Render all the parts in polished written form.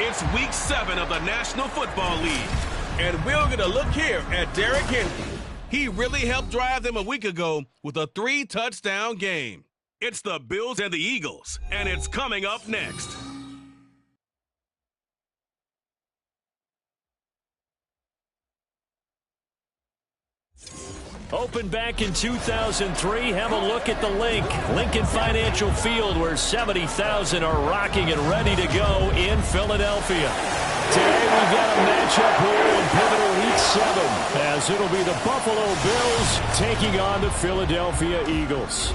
It's week 7 of the National Football League, and we're going to look here at Derrick Henry. He really helped drive them a week ago with a 3-touchdown game. It's the Bills and the Eagles, and it's coming up next. Opened back in 2003, have a look at the Lincoln Financial Field, where 70,000 are rocking and ready to go in Philadelphia. Today we've got a matchup here in pivotal Week 7, as it'll be the Buffalo Bills taking on the Philadelphia Eagles.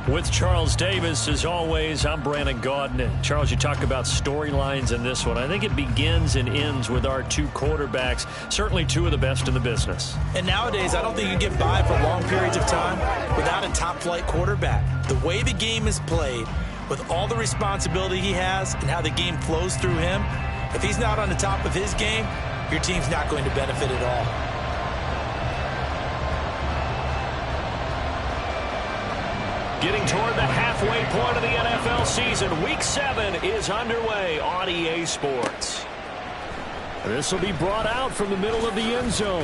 With Charles Davis, as always, I'm Brandon Gaudin. Charles, you talk about storylines in this one. I think it begins and ends with our two quarterbacks, certainly two of the best in the business. And nowadays, I don't think you can get by for long periods of time without a top-flight quarterback. The way the game is played, with all the responsibility he has and how the game flows through him, if he's not on the top of his game, your team's not going to benefit at all. Getting toward the halfway point of the NFL season, Week 7 is underway on EA Sports. This will be brought out from the middle of the end zone.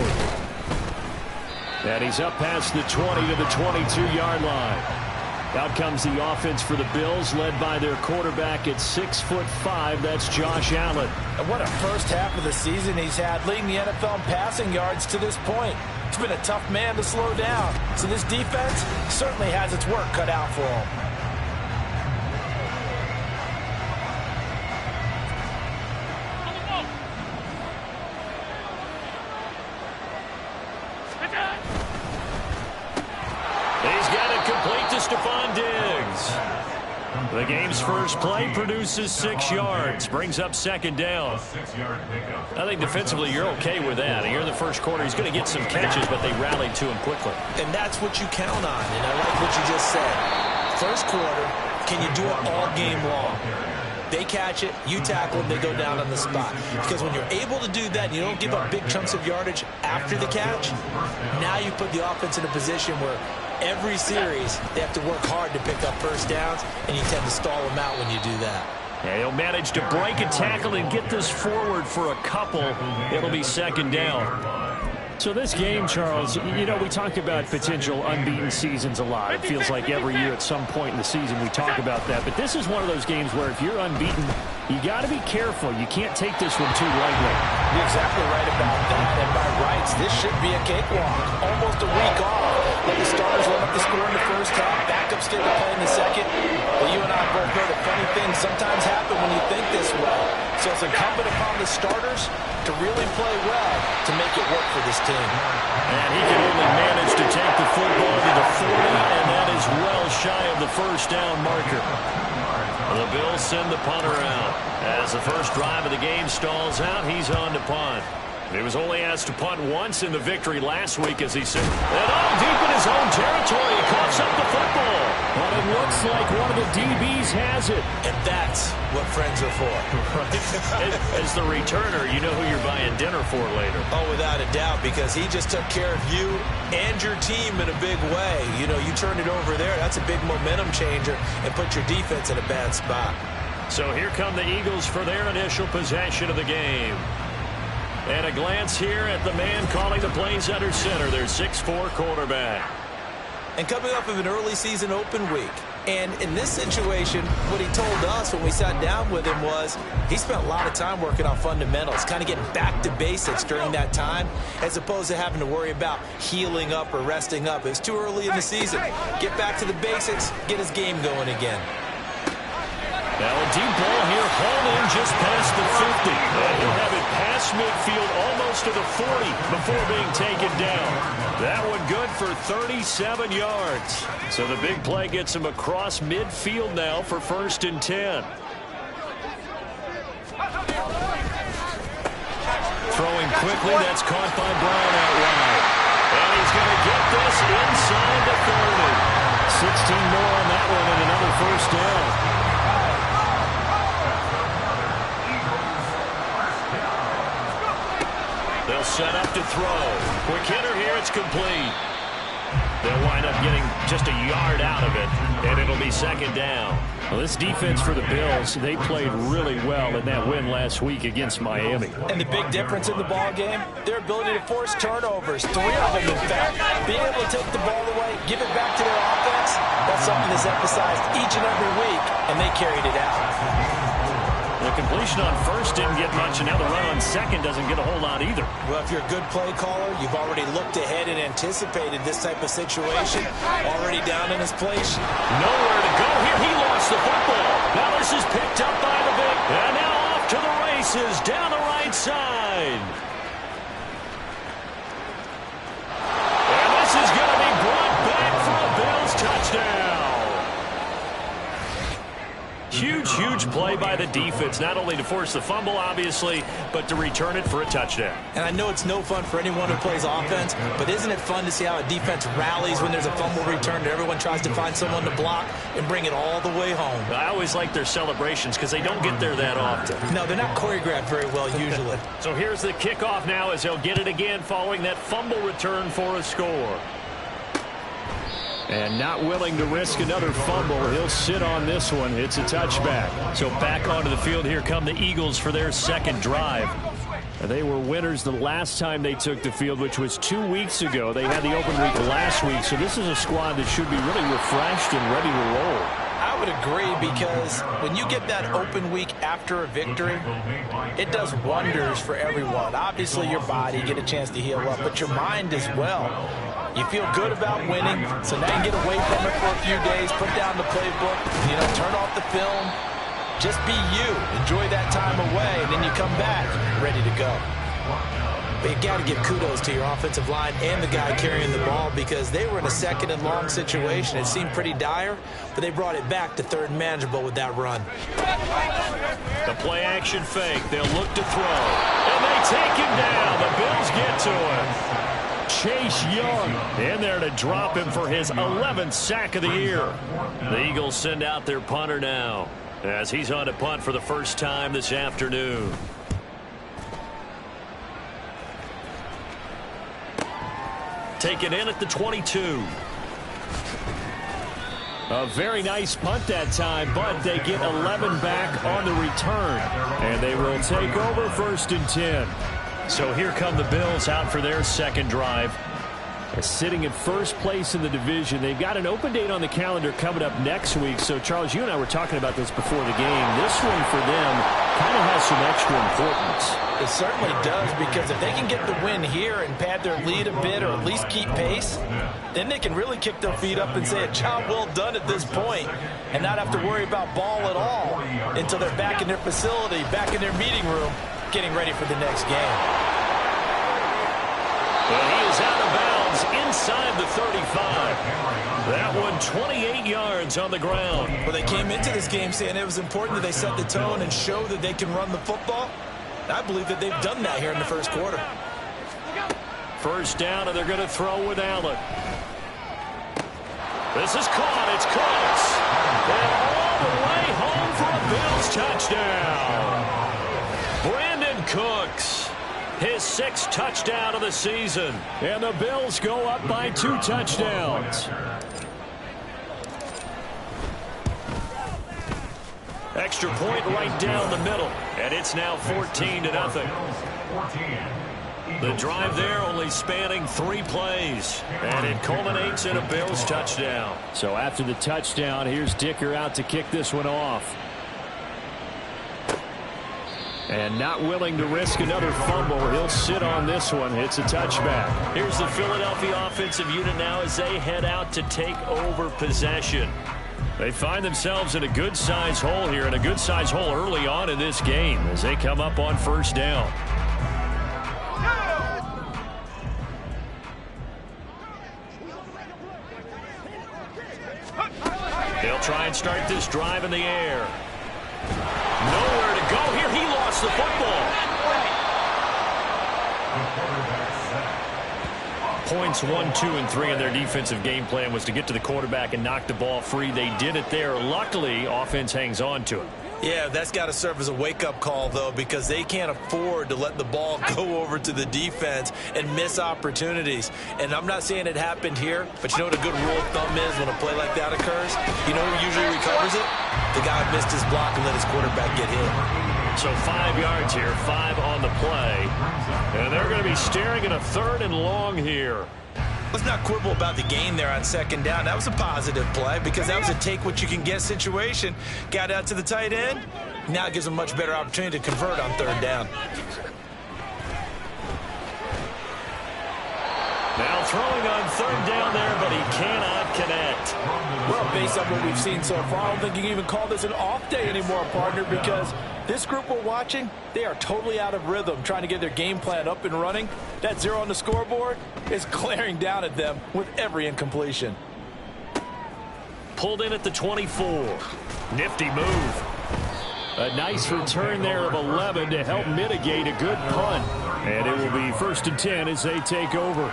And he's up past the 20 to the 22-yard line. Out comes the offense for the Bills, led by their quarterback at 6'5". That's Josh Allen. And what a first half of the season he's had, leading the NFL in passing yards to this point. It's been a tough man to slow down. So this defense certainly has its work cut out for him. He's got it complete to Stephon Diggs. The game's first play produces 6 yards, brings up second down. I think defensively you're okay with that. Here in the first quarter, he's going to get some catches, but they rallied to him quickly. And that's what you count on, and I like what you just said. First quarter, can you do it all game long? They catch it, you tackle them, they go down on the spot. Because when you're able to do that and you don't give up big chunks of yardage after the catch, now you put the offense in a position where every series they have to work hard to pick up first downs, and you tend to stall them out when you do that. Yeah, he'll manage to break a tackle and get this forward for a couple. It'll be second down. So this game, Charles, you know, we talk about potential unbeaten seasons a lot. It feels like every year at some point in the season we talk about that. But this is one of those games where if you're unbeaten, you got to be careful. You can't take this one too lightly. You're exactly right about that. And by rights, this should be a cakewalk. Almost a week off. Let the starters run up the score in the first half. Backups get to play in the second. But you and I both know that funny things sometimes happen when you think this way. So it's incumbent upon the starters to really play well to make it work for this team. And he can only manage to take the football to the 40, and that is well shy of the first down marker. The Bills send the punter out. As the first drive of the game stalls out, he's on to punt. He was only asked to punt once in the victory last week as he said, and all deep in his own territory, he coughs up the football. But it looks like one of the DBs has it. And that's what friends are for. As the returner, you know who you're buying dinner for later. Oh, without a doubt, because he just took care of you and your team in a big way. You know, you turned it over there. That's a big momentum changer and put your defense in a bad spot. So here come the Eagles for their initial possession of the game. And a glance here at the man calling the plays under center, their 6'4" quarterback. And coming off of an early season open week. And in this situation, what he told us when we sat down with him was he spent a lot of time working on fundamentals, kind of getting back to basics during that time, as opposed to having to worry about healing up or resting up. It was too early in the season. Get back to the basics, get his game going again. Now a deep ball here, hauled in just past the 50. And he'll have it past midfield almost to the 40 before being taken down. That one good for 37 yards. So the big play gets him across midfield now for 1st and 10. Throwing quickly, that's caught by Brown out wide. And he's going to get this inside the 30. 16 more on that one and another first down. They'll set up to throw. Quick hitter here, it's complete. They'll wind up getting just a yard out of it, and it'll be second down. Well, this defense for the Bills, they played really well in that win last week against Miami. And the big difference in the ball game, their ability to force turnovers, 3 of them in fact. Being able to take the ball away, give it back to their offense, that's something that's emphasized each and every week, and they carried it out. The completion on first didn't get much, and now the run on second doesn't get a whole lot either. Well, if you're a good play caller, you've already looked ahead and anticipated this type of situation. Already down in his place. Nowhere to go here. He lost the football. Now this is picked up by the big. And now off to the races down the right side. And this is going to be brought back for a Bills touchdown. Huge play by the defense, not only to force the fumble, obviously, but to return it for a touchdown. And I know it's no fun for anyone who plays offense, but isn't it fun to see how a defense rallies when there's a fumble return and everyone tries to find someone to block and bring it all the way home? I always like their celebrations because they don't get there that often. No, they're not choreographed very well usually. So here's the kickoff now as they'll get it again following that fumble return for a score. And not willing to risk another fumble. He'll sit on this one. It's a touchback. So back onto the field, here come the Eagles for their second drive. They were winners the last time they took the field, which was 2 weeks ago. They had the open week last week, so this is a squad that should be really refreshed and ready to roll. I would agree, because when you get that open week after a victory, it does wonders for everyone. Obviously, your body, get a chance to heal up, but your mind as well. You feel good about winning, so now you get away from it for a few days, put down the playbook, turn off the film. Just be you. Enjoy that time away, and then you come back ready to go. But you got to give kudos to your offensive line and the guy carrying the ball because they were in a second and long situation. It seemed pretty dire, but they brought it back to third and manageable with that run. The play action fake. They'll look to throw. And they take him down. The Bills get to him. Chase Young in there to drop him for his 11th sack of the year. The Eagles send out their punter now as he's on to punt for the first time this afternoon. Taken in at the 22. A very nice punt that time, but they get 11 back on the return. And they will take over 1st and 10. So here come the Bills out for their second drive. Sitting in first place in the division. They've got an open date on the calendar coming up next week. So, Charles, you and I were talking about this before the game. This one for them kind of has some extra importance. It certainly does, because if they can get the win here and pad their lead a bit or at least keep pace, then they can really kick their feet up and say a job well done at this point and not have to worry about ball at all until they're back in their facility, back in their meeting room, getting ready for the next game. Well, he is out of bounds inside the 35. That one 28 yards on the ground. Well, they came into this game saying it was important that they set the tone and show that they can run the football. I believe that they've done that here in the first quarter. First down, and they're going to throw with Allen. This is caught. It's close. And all the way home for a Bills touchdown. Brandon Cooks, his 6th touchdown of the season. And the Bills go up by 2 touchdowns. Extra point right down the middle. And it's now 14-0. The drive there only spanning 3 plays. And it culminates in a Bills touchdown. So after the touchdown, here's Dicker out to kick this one off. And not willing to risk another fumble. He'll sit on this one. It's a touchback. Here's the Philadelphia offensive unit now as they head out to take over possession. They find themselves in a good-sized hole here, and a good-sized hole early on in this game as they come up on first down. They'll try and start this drive in the air. Nowhere to go here. He lost the football. Points 1, 2, and 3 in their defensive game plan was to get to the quarterback and knock the ball free. They did it there. Luckily, offense hangs on to it. Yeah, that's got to serve as a wake-up call, though, because they can't afford to let the ball go over to the defense and miss opportunities. And I'm not saying it happened here, but you know what a good rule of thumb is when a play like that occurs? You know who usually recovers it? The guy who missed his block and let his quarterback get hit. So 5 yards here, 5 on the play. And they're going to be staring at a 3rd and long here. Let's not quibble about the gain there on 2nd down. That was a positive play because that was a take-what-you-can-get situation. Got out to the tight end. Now it gives them a much better opportunity to convert on 3rd down. Now throwing on 3rd down there, but he cannot connect. Well, based on what we've seen so far, I don't think you can even call this an off day anymore, partner, because this group we're watching, they are totally out of rhythm, trying to get their game plan up and running. That 0 on the scoreboard is glaring down at them with every incompletion. Pulled in at the 24. Nifty move. A nice return there of 11 to help mitigate a good punt. And it will be 1st and 10 as they take over.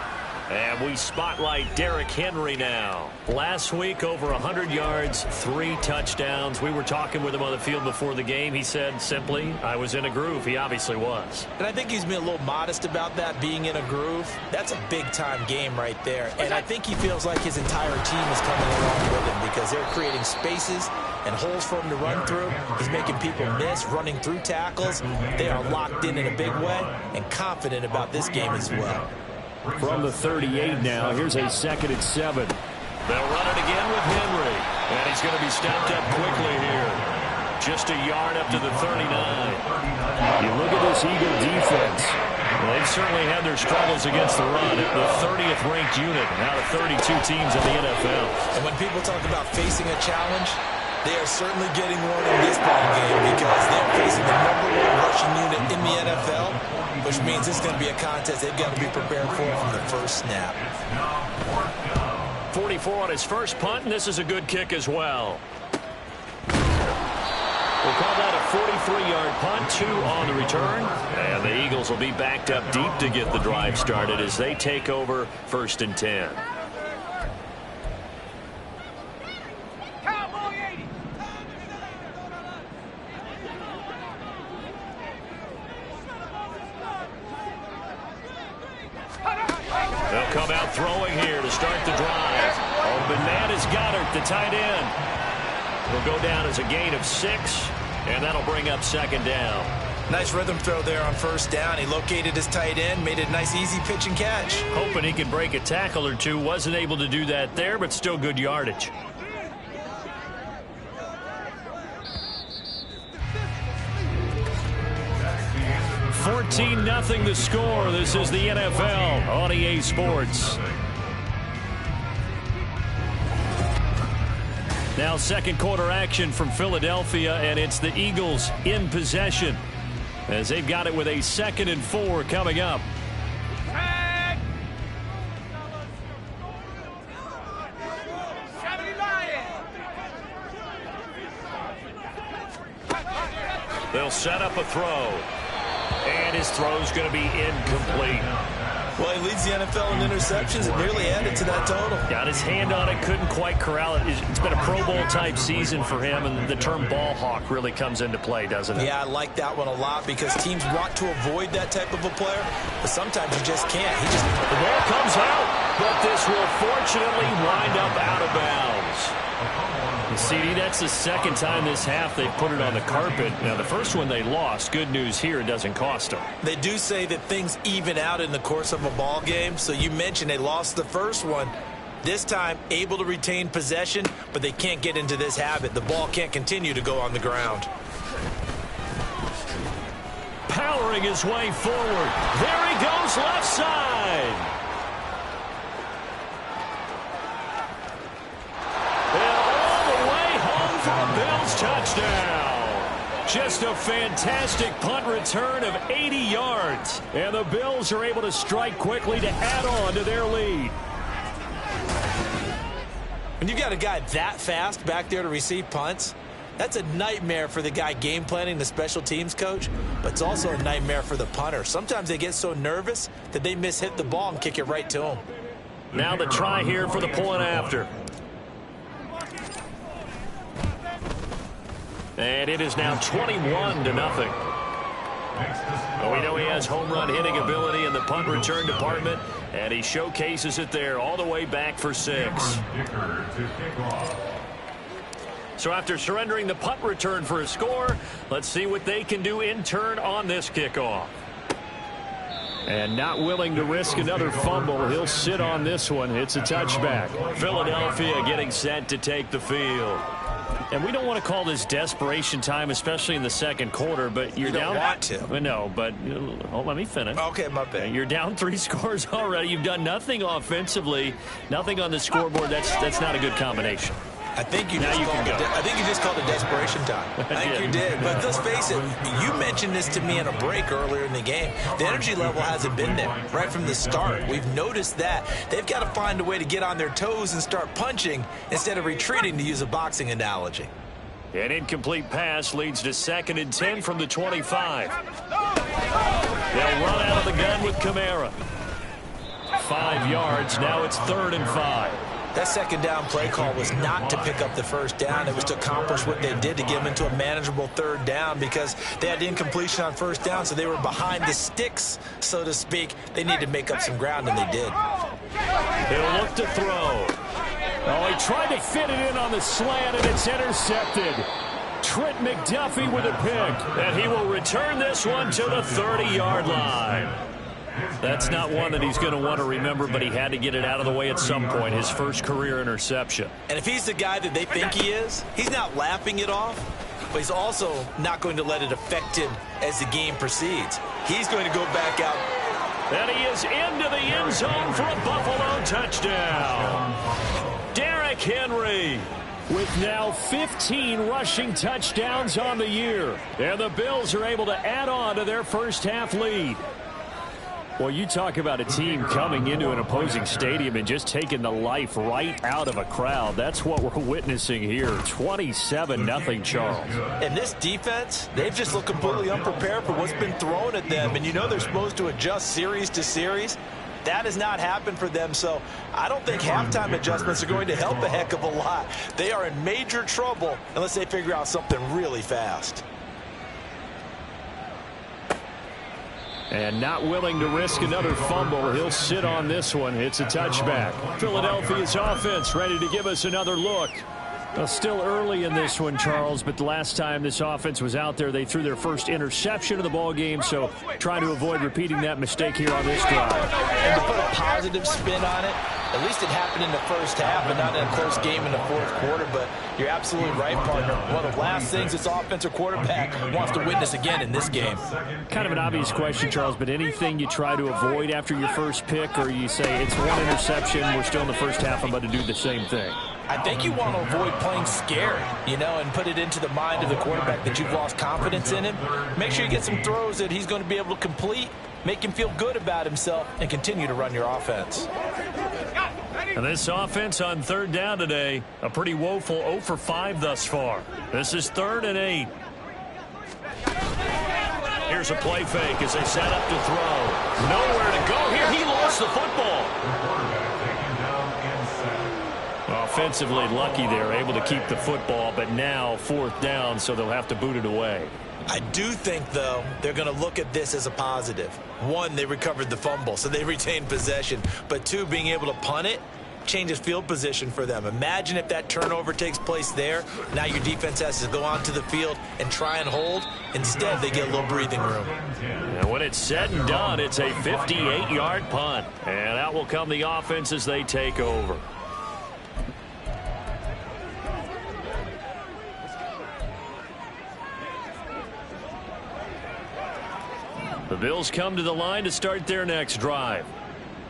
And we spotlight Derrick Henry now. Last week, over 100 yards, 3 touchdowns. We were talking with him on the field before the game. He said simply, I was in a groove. He obviously was. And I think he's been a little modest about that, being in a groove. That's a big-time game right there. And I think he feels like his entire team is coming along with him because they're creating spaces and holes for him to run through. He's making people miss, running through tackles. They are locked in a big way and confident about this game as well. From the 38 now, here's a 2nd and 7. They'll run it again with Henry. And he's going to be stopped up quickly here. Just a yard up to the 39. You look at this Eagle defense. Well, they've certainly had their struggles against the run. The 30th ranked unit out of 32 teams in the NFL. And when people talk about facing a challenge, They are certainly getting one in this ball game because they're facing the #1 rushing unit in the NFL, which means this is going to be a contest they've got to be prepared for from the first snap. 44 on his first punt, and this is a good kick as well. We'll call that a 43-yard punt, 2 on the return. And the Eagles will be backed up deep to get the drive started as they take over 1st and 10. They'll come out throwing here to start the drive. Open man is Goddard, the tight end. Will go down as a gain of 6, and that'll bring up 2nd down. Nice rhythm throw there on 1st down. He located his tight end, made it a nice easy pitch and catch. Hoping he could break a tackle or two. Wasn't able to do that there, but still good yardage. $14-0 the score. This is the NFL on EA Sports. Now 2nd quarter action from Philadelphia, and it's the Eagles in possession as they've got it with a 2nd and 4 coming up. They'll set up a throw, and his throw's going to be incomplete. Well, he leads the NFL in interceptions and nearly added to that total. Got his hand on it, couldn't quite corral it. It's been a Pro Bowl-type season for him, and the term ball hawk really comes into play, doesn't it? Yeah, I like that one a lot because teams want to avoid that type of a player, but sometimes you just can't. The ball comes out, but this will fortunately wind up out of bounds. CD, that's the 2nd time this half they've put it on the carpet. Now, the first one they lost. Good news here, it doesn't cost them. They do say that things even out in the course of a ball game. So you mentioned they lost the first one. This time, able to retain possession, but they can't get into this habit. The ball can't continue to go on the ground. Powering his way forward. There he goes, left side. Bills touchdown. Just a fantastic punt return of 80 yards. And the Bills are able to strike quickly to add on to their lead. When you got a guy that fast back there to receive punts, that's a nightmare for the guy game planning, the special teams coach, but it's also a nightmare for the punter. Sometimes they get so nervous that they mishit the ball and kick it right to him. Now the try here for the point after. And it is now 21-0. Well, we know he has home run hitting ability in the punt return department, and he showcases it there all the way back for 6. So after surrendering the punt return for a score, let's see what they can do in turn on this kickoff. And not willing to risk another fumble, he'll sit on this one. It's a touchback. Philadelphia getting set to take the field. And we don't want to call this desperation time, especially in the 2nd quarter, but you're down. You don't want to. No, but let me finish. Okay, my bad. You're down 3 scores already. You've done nothing offensively, nothing on the scoreboard. That's not a good combination. I think you just called it desperation time. I think you did. But let's face it, you mentioned this to me in a break earlier in the game. The energy level hasn't been there right from the start. We've noticed that. They've got to find a way to get on their toes and start punching instead of retreating, to use a boxing analogy. An incomplete pass leads to 2nd and 10 from the 25. They'll run out of the gun with Kamara. 5 yards. Now it's 3rd and 5. That 2nd down play call was not to pick up the 1st down. It was to accomplish what they did to get them into a manageable 3rd down because they had incompletion on 1st down, so they were behind the sticks, so to speak. They needed to make up some ground, and they did. He'll look to throw. Oh, he tried to fit it in on the slant, and it's intercepted. Trent McDuffie with a pick, and he will return this one to the 30-yard line. That's not one that he's going to want to remember, but he had to get it out of the way at some point, his first career interception. And if he's the guy that they think he is, he's not laughing it off, but he's also not going to let it affect him as the game proceeds. He's going to go back out. And he is into the end zone for a Buffalo touchdown. Derrick Henry with now 15 rushing touchdowns on the year. And the Bills are able to add on to their first-half lead. Well, you talk about a team coming into an opposing stadium and just taking the life right out of a crowd. That's what we're witnessing here. 27-0, Charles. And this defense, they've just looked completely unprepared for what's been thrown at them. And you know they're supposed to adjust series to series. That has not happened for them, so I don't think halftime adjustments are going to help a heck of a lot. They are in major trouble unless they figure out something really fast. And not willing to risk another fumble. He'll sit on this one. It's a touchback. Philadelphia's offense ready to give us another look. Well, still early in this one, Charles, but the last time this offense was out there, they threw their first interception of the ball game, so trying to avoid repeating that mistake here on this drive. And to put a positive spin on it, at least it happened in the first half and not in a close game in the fourth quarter, but you're absolutely right, partner. One of the last things this offensive quarterback wants to witness again in this game. Kind of an obvious question, Charles, but anything you try to avoid after your first pick, or you say it's one interception, we're still in the first half, I'm about to do the same thing? I think you want to avoid playing scary, you know, and put it into the mind of the quarterback that you've lost confidence in him. Make sure you get some throws that he's going to be able to complete, make him feel good about himself, and continue to run your offense. And this offense on third down today, a pretty woeful 0 for 5 thus far. This is 3rd and 8. Here's a play fake as they set up to throw. Nowhere to go here. He lost the football. Offensively lucky there, able to keep the football, but now 4th down, so they'll have to boot it away. I do think, though, they're going to look at this as a positive. 1, they recovered the fumble, so they retained possession. But 2, being able to punt it changes field position for them. Imagine if that turnover takes place there. Now your defense has to go onto the field and try and hold. Instead, they get a little breathing room. And when it's said and done, it's a 58-yard punt. And out will come the offense as they take over. The Bills come to the line to start their next drive.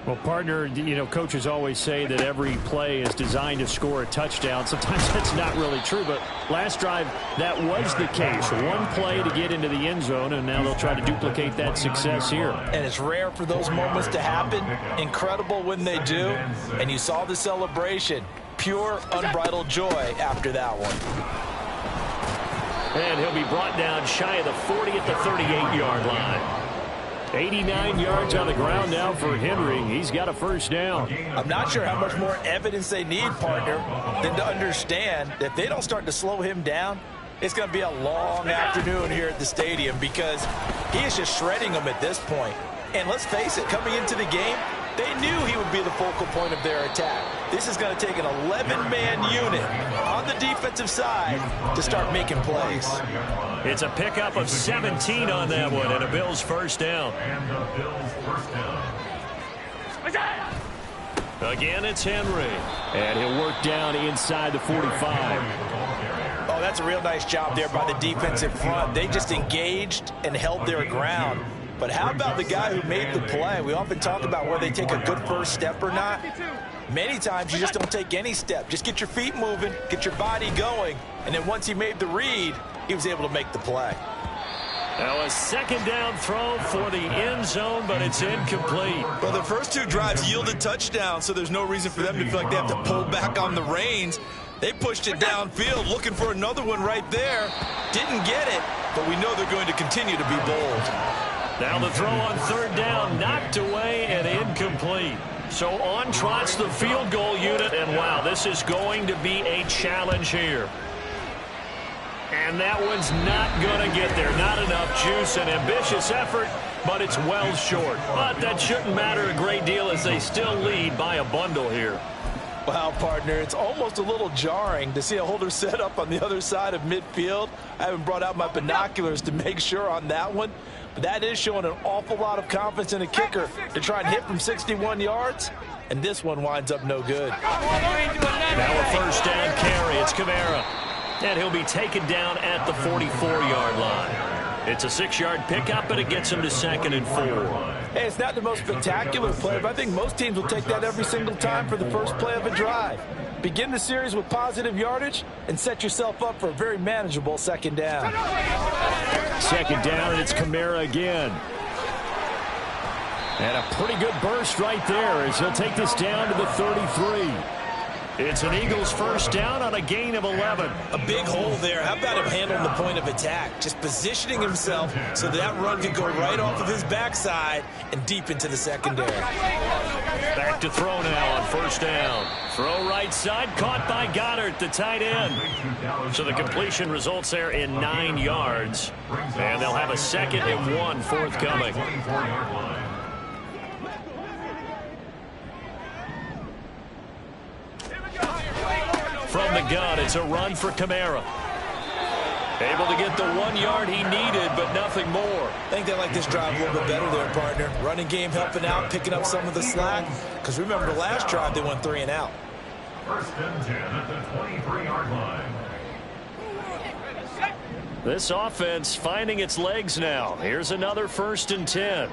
Well, partner, you know, coaches always say that every play is designed to score a touchdown. Sometimes that's not really true, but last drive, that was the case. One play to get into the end zone, and now they'll try to duplicate that success here. And it's rare for those moments to happen. Incredible when they do. And you saw the celebration. Pure, unbridled joy after that one. And he'll be brought down shy of the 40 at the 38-yard line. 89 yards on the ground now for Henry. He's got a first down. I'm not sure how much more evidence they need, partner, than to understand that if they don't start to slow him down, it's going to be a long afternoon here at the stadium because he is just shredding them at this point. And let's face it, coming into the game, they knew he would be the focal point of their attack. This is going to take an 11-man unit on the defensive side to start making plays. It's a pickup of 17 on that one and a Bills first down. Again, it's Henry. And he'll work down inside the 45. Oh, that's a real nice job there by the defensive front. They just engaged and held their ground. But how about the guy who made the play? We often talk about whether they take a good first step or not. Many times you just don't take any step. Just get your feet moving, get your body going, and then once he made the read, he was able to make the play. Now a second down throw for the end zone, but it's incomplete. Well, the first 2 drives yielded touchdowns, so there's no reason for them to feel like they have to pull back on the reins. They pushed it downfield, looking for another one right there. Didn't get it, but we know they're going to continue to be bold. Now the throw on third down, knocked away and incomplete. So on trots the field goal unit, and wow, this is going to be a challenge here. And that one's not going to get there. Not enough juice, an ambitious effort, but it's well short. But that shouldn't matter a great deal as they still lead by a bundle here. Wow, partner, it's almost a little jarring to see a holder set up on the other side of midfield. I haven't brought out my binoculars to make sure on that one. But that is showing an awful lot of confidence in a kicker to try and hit from 61 yards. And this one winds up no good. Now a first down carry. It's Kamara. And he'll be taken down at the 44-yard line. It's a 6-yard pickup, but it gets him to 2nd and 4. Hey, it's not the most spectacular play, but I think most teams will take that every single time for the first play of a drive. Begin the series with positive yardage and set yourself up for a very manageable second down. Second down, and it's Kamara again. And a pretty good burst right there as he'll take this down to the 33. It's an Eagles first down on a gain of 11. A big hole there. How about him handling the point of attack? Just positioning himself so that run could go right off of his backside and deep into the secondary. Back to throw now on first down. Throw right side, caught by Goddard, the tight end. So the completion results there in 9 yards. And they'll have a 2nd and 1 forthcoming. From the gun, it's a run for Kamara. Able to get the 1 yard he needed, but nothing more. I think they like this drive a little bit better there, partner. Running game helping out, picking up some of the slack. Because remember, the last drive, they went 3 and out. First and 10 at the 23-yard line. This offense finding its legs now. Here's another 1st and 10.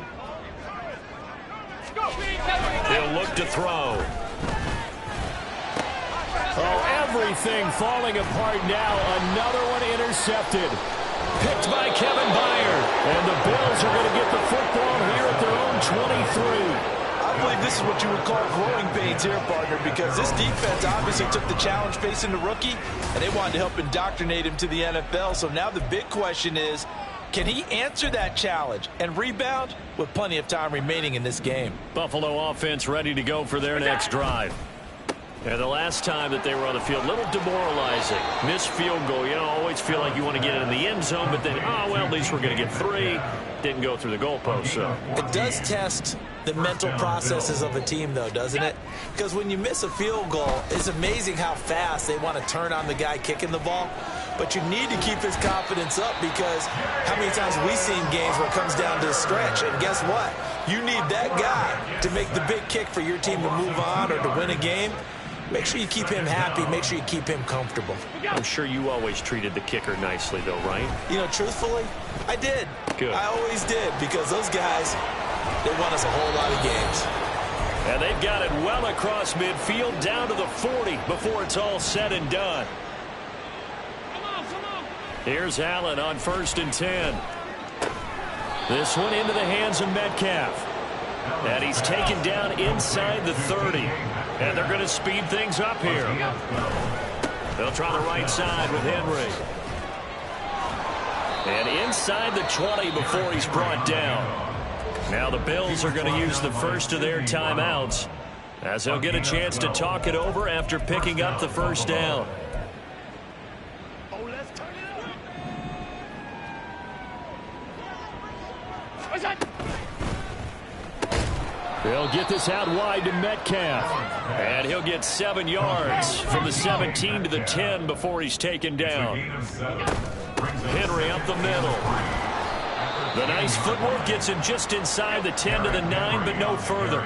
He'll look to throw. Oh, everything falling apart now. Another one intercepted. Picked by Kevin Byard. And the Bills are going to get the football here at their own 23. I believe this is what you would call growing pains here, partner, because this defense obviously took the challenge facing the rookie, and they wanted to help indoctrinate him to the NFL. So now the big question is, can he answer that challenge and rebound with plenty of time remaining in this game? Buffalo offense ready to go for their next drive. And the last time that they were on the field, a little demoralizing. Missed field goal. You know, always feel like you want to get it in the end zone, but then, oh, well, at least we're going to get 3. Didn't go through the goalpost, so. It does test the mental processes of a team, though, doesn't it? Because when you miss a field goal, it's amazing how fast they want to turn on the guy kicking the ball. But you need to keep his confidence up, because how many times have we seen games where it comes down to a stretch? And guess what? You need that guy to make the big kick for your team to move on or to win a game. Make sure you keep him happy. Make sure you keep him comfortable. I'm sure you always treated the kicker nicely, though, right? You know, truthfully, I did. Good. I always did, because those guys, they won us a whole lot of games. And they've got it well across midfield down to the 40 before it's all said and done. Here's Allen on 1st and 10. This one into the hands of Metcalf. And he's taken down inside the 30. And they're going to speed things up here. They'll try the right side with Henry. And inside the 20 before he's brought down. Now the Bills are going to use the first of their timeouts, as they'll get a chance to talk it over after picking up the first down. They'll get this out wide to Metcalf. And he'll get 7 yards from the 17 to the 10 before he's taken down. Henry up the middle. The nice footwork gets him just inside the 10 to the 9, but no further.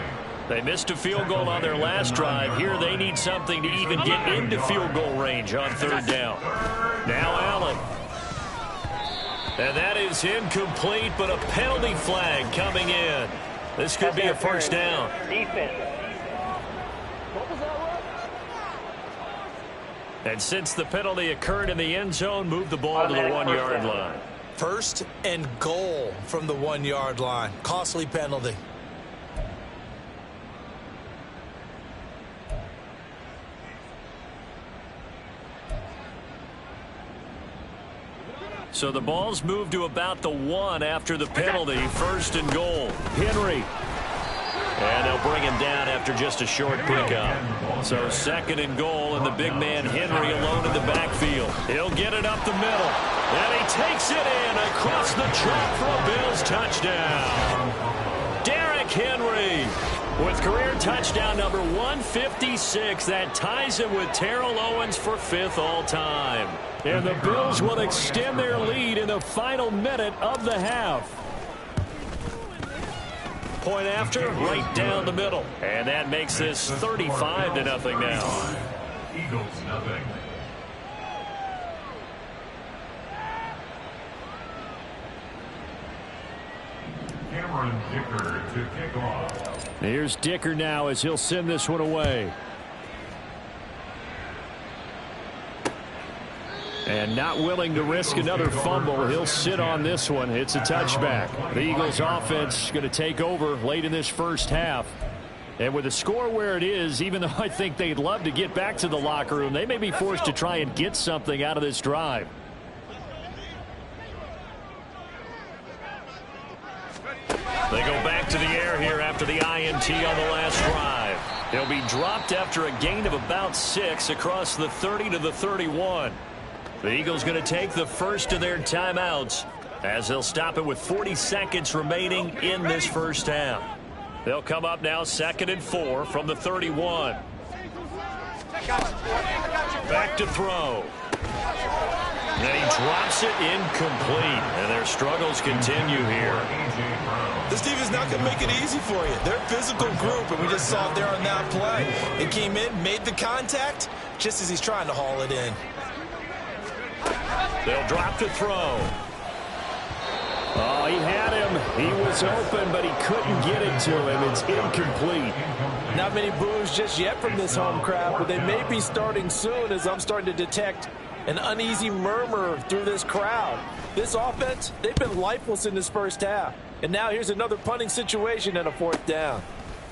They missed a field goal on their last drive. Here they need something to even get into field goal range on 3rd down. Now Allen. And that is incomplete, but a penalty flag coming in. This could be a first down. And since the penalty occurred in the end zone, move the ball to the 1-yard line. 1st and goal from the 1-yard line. Costly penalty. So the ball's moved to about the 1 after the penalty. 1st and goal. Henry. And they'll bring him down after just a short pickup. So 2nd and goal, and the big man Henry alone in the backfield. He'll get it up the middle. And he takes it in across the track for a Bills touchdown. Derrick Henry with career touchdown number 156. That ties him with Terrell Owens for 5th all-time. And the Bills will extend their lead in the final minute of the half. Point after, right down the middle. And that makes this 35-0 now. Eagles nothing. Cameron Dicker to kick off. Here's Dicker now as he'll send this one away. And not willing to risk another fumble, he'll sit on this one. It's a touchback. The Eagles offense going to take over late in this first half. And with the score where it is, even though I think they'd love to get back to the locker room, they may be forced to try and get something out of this drive. They go back to the air here after the INT on the last drive. They'll be dropped after a gain of about 6 across the 30 to the 31. The Eagles going to take the first of their timeouts as they'll stop it with 40 seconds remaining in this first half. They'll come up now 2nd and 4 from the 31. Back to throw. Then he drops it incomplete, and their struggles continue here. This defense is not going to make it easy for you. They're a physical group, and we just saw it there on that play. They came in, made the contact, just as he's trying to haul it in. They'll drop to throw. Oh, he had him. He was open, but he couldn't get it to him. It's incomplete. Not many boos just yet from this home crowd, but they may be starting soon as I'm starting to detect an uneasy murmur through this crowd. This offense, they've been lifeless in this first half. And now here's another punting situation and a 4th down.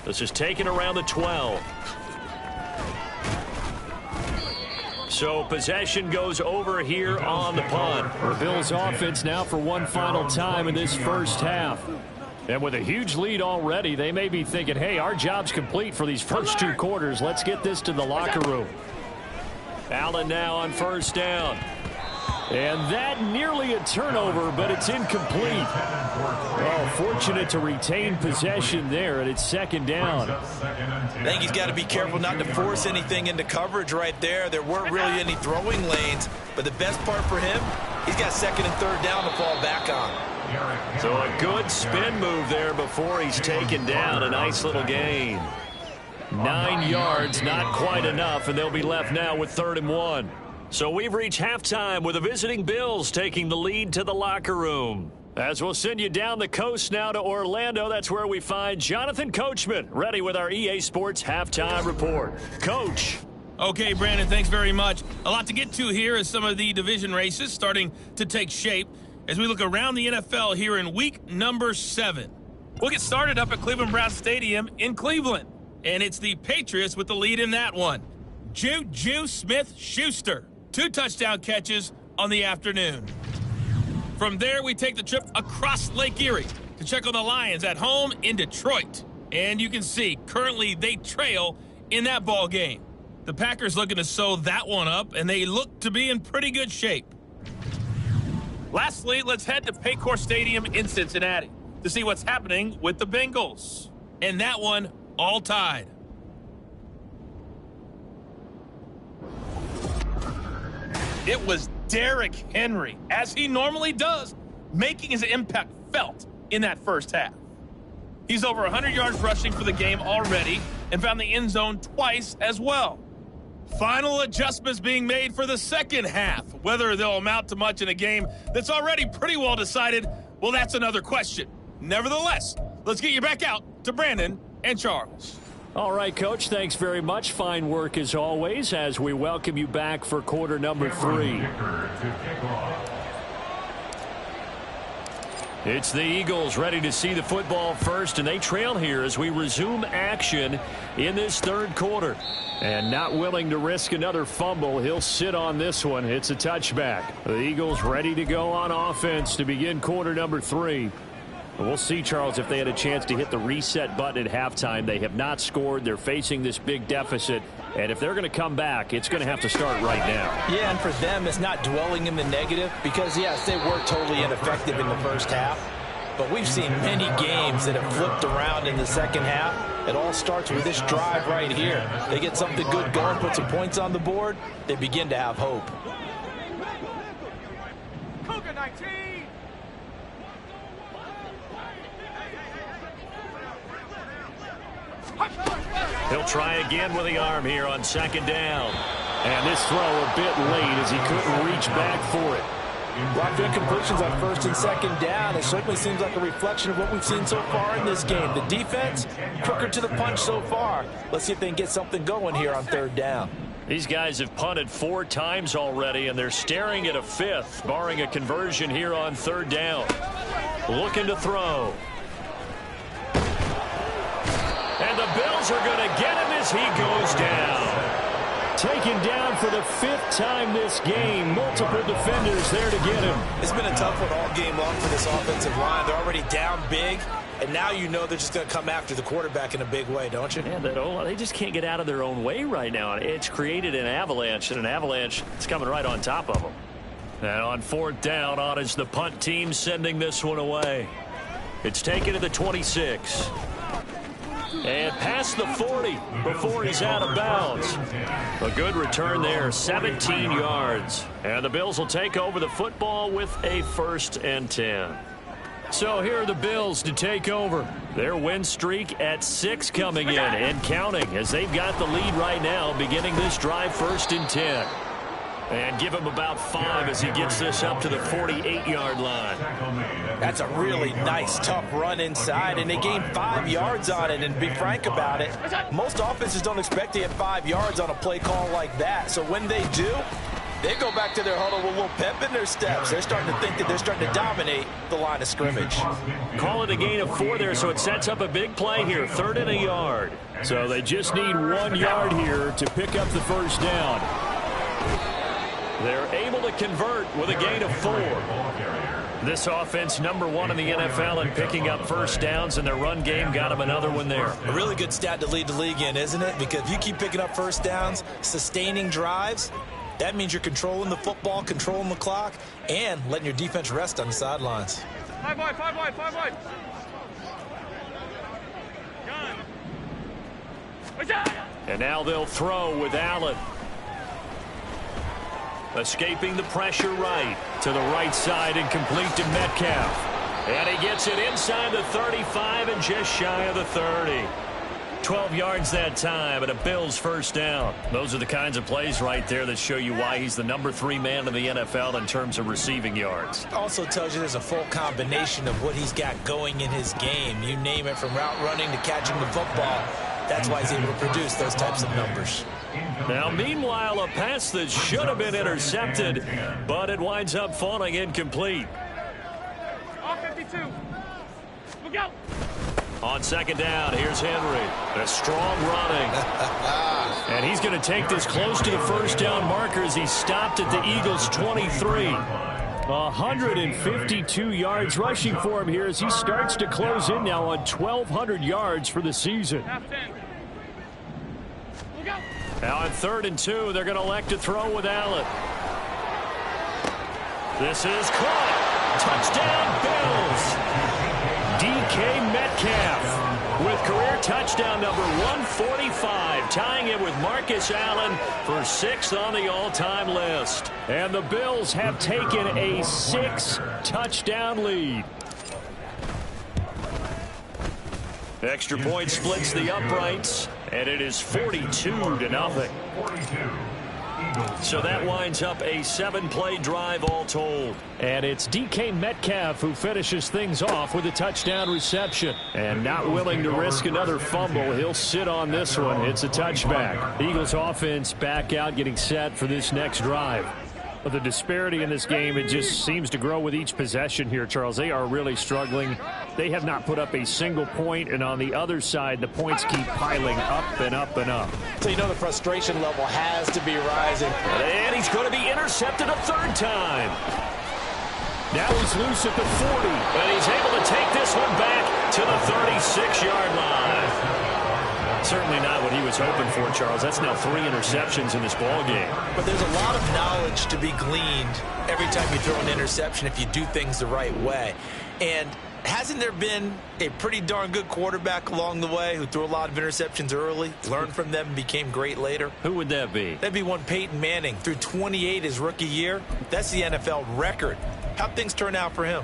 This is taken around the 12. So possession goes over here on the punt. The Bills offense now for one final time in this first half. And with a huge lead already, they may be thinking, hey, our job's complete for these first 2 quarters. Let's get this to the locker room. Allen now on 1st down. And that nearly a turnover, but it's incomplete. Oh, fortunate to retain possession there, and it's 2nd down. I think he's got to be careful not to force anything into coverage right there. There weren't really any throwing lanes, but the best part for him, he's got 2nd and 3rd down to fall back on. So a good spin move there before he's taken down. A nice little gain. 9 yards, not quite enough, and they'll be left now with 3rd and 1. So we've reached halftime with the visiting Bills taking the lead to the locker room. As we'll send you down the coast now to Orlando, that's where we find Jonathan Coachman, ready with our EA Sports Halftime Report. Coach. Okay, Brandon, thanks very much. A lot to get to here as some of the division races starting to take shape as we look around the NFL here in week number 7. We'll get started up at Cleveland Browns Stadium in Cleveland, and it's the Patriots with the lead in that one. Juju Smith-Schuster. 2 touchdown catches on the afternoon. From there, we take the trip across Lake Erie to check on the Lions at home in Detroit. And you can see, currently they trail in that ball game. The Packers looking to sew that one up, and they look to be in pretty good shape. Lastly, let's head to Paycor Stadium in Cincinnati to see what's happening with the Bengals. And that one all tied. It was Derrick Henry, as he normally does, making his impact felt in that first half. He's over 100 yards rushing for the game already and found the end zone twice as well. Final adjustments being made for the second half. Whether they'll amount to much in a game that's already pretty well decided, well, that's another question. Nevertheless, let's get you back out to Brandon and Charles. All right, Coach, thanks very much. Fine work as always as we welcome you back for quarter number 3. It's the Eagles ready to see the football first, and they trail here as we resume action in this 3rd quarter. And not willing to risk another fumble, he'll sit on this one. It's a touchback. The Eagles ready to go on offense to begin quarter number 3. We'll see, Charles, if they had a chance to hit the reset button at halftime. They have not scored. They're facing this big deficit. And if they're going to come back, it's going to have to start right now. Yeah, and for them, it's not dwelling in the negative because, yes, they were totally ineffective in the first half. But we've seen many games that have flipped around in the second half. It all starts with this drive right here. They get something good going, put some points on the board, they begin to have hope. Cougar 19! He'll try again with the arm here on 2nd down. And this throw a bit late as he couldn't reach back for it. A lot of incompletions on first and second down. It certainly seems like a reflection of what we've seen so far in this game. The defense, quicker to the punch so far. Let's see if they can get something going here on third down. These guys have punted 4 times already, and they're staring at a 5th, barring a conversion here on third down. Looking to throw. And the Bills are going to get him as he goes down. Taken down for the 5th time this game. Multiple defenders there to get him. It's been a tough one all game long for this offensive line. They're already down big, and now you know they're just going to come after the quarterback in a big way, don't you? Yeah, they just can't get out of their own way right now. It's created an avalanche, and an avalanche is coming right on top of them. And on fourth down, on is the punt team sending this one away. It's taken to the 26. And past the 40 before he's out of bounds. A good return there, 17 yards. And the Bills will take over the football with a 1st and 10. So here are the Bills to take over. Their win streak at 6 coming in and counting as they've got the lead right now beginning this drive 1st and 10. And give him about 5 as he gets this up to the 48-yard line. That's a really nice, tough run inside, and they gained 5 yards on it. And to be frank about it, most offenses don't expect to get 5 yards on a play call like that. So when they do, they go back to their huddle with a little pep in their steps. They're starting to think that they're starting to dominate the line of scrimmage. Call it a gain of 4 there, so it sets up a big play here, 3rd and a yard. So they just need 1 yard here to pick up the first down. They're able to convert with a gain of 4. This offense #1 in the NFL in picking up first downs, and their run game got them another one there. A really good stat to lead the league in, isn't it? Because if you keep picking up first downs, sustaining drives, that means you're controlling the football, controlling the clock, and letting your defense rest on the sidelines. 5 wide, 5 wide, 5 wide. And now they'll throw with Allen. Escaping the pressure right to the right side and complete to Metcalf. And he gets it inside the 35 and just shy of the 30. 12 yards that time and a Bills first down. Those are the kinds of plays right there that show you why he's the #3 man in the NFL in terms of receiving yards. Also tells you there's a full combination of what he's got going in his game. You name it, from route running to catching the football. That's why he's able to produce those types of numbers. Now, meanwhile, a pass that should have been intercepted, but it winds up falling incomplete. All 52. Look out. On second down, here's Henry. A strong running. And he's going to take this close to the first down marker as he stopped at the Eagles' 23. 152 yards rushing for him here as he starts to close in now on 1,200 yards for the season. Now on 3rd and 2, they're going to elect to throw with Allen. This is caught. Touchdown, Bills. DK Metcalf with career touchdown number 145, tying it with Marcus Allen for 6th on the all-time list. And the Bills have taken a 6-touchdown lead. Extra point splits the uprights, and it is 42-0. So that winds up a 7-play drive all told. And it's DK Metcalf who finishes things off with a touchdown reception. And not willing to risk another fumble, he'll sit on this one. It's a touchback. Eagles offense back out, getting set for this next drive. But the disparity in this game, it just seems to grow with each possession here, Charles. They are really struggling. They have not put up a single point, and on the other side, the points keep piling up and up and up. So you know the frustration level has to be rising. And he's going to be intercepted a 3rd time. Now he's loose at the 40. And he's able to take this one back to the 36-yard line. Certainly not what he was hoping for, Charles. That's now 3 interceptions in this ball game. But there's a lot of knowledge to be gleaned every time you throw an interception if you do things the right way. And hasn't there been a pretty darn good quarterback along the way who threw a lot of interceptions early, learned from them, and became great later? Who would that be? That'd be one Peyton Manning. Threw 28 his rookie year. That's the NFL record. How'd things turn out for him?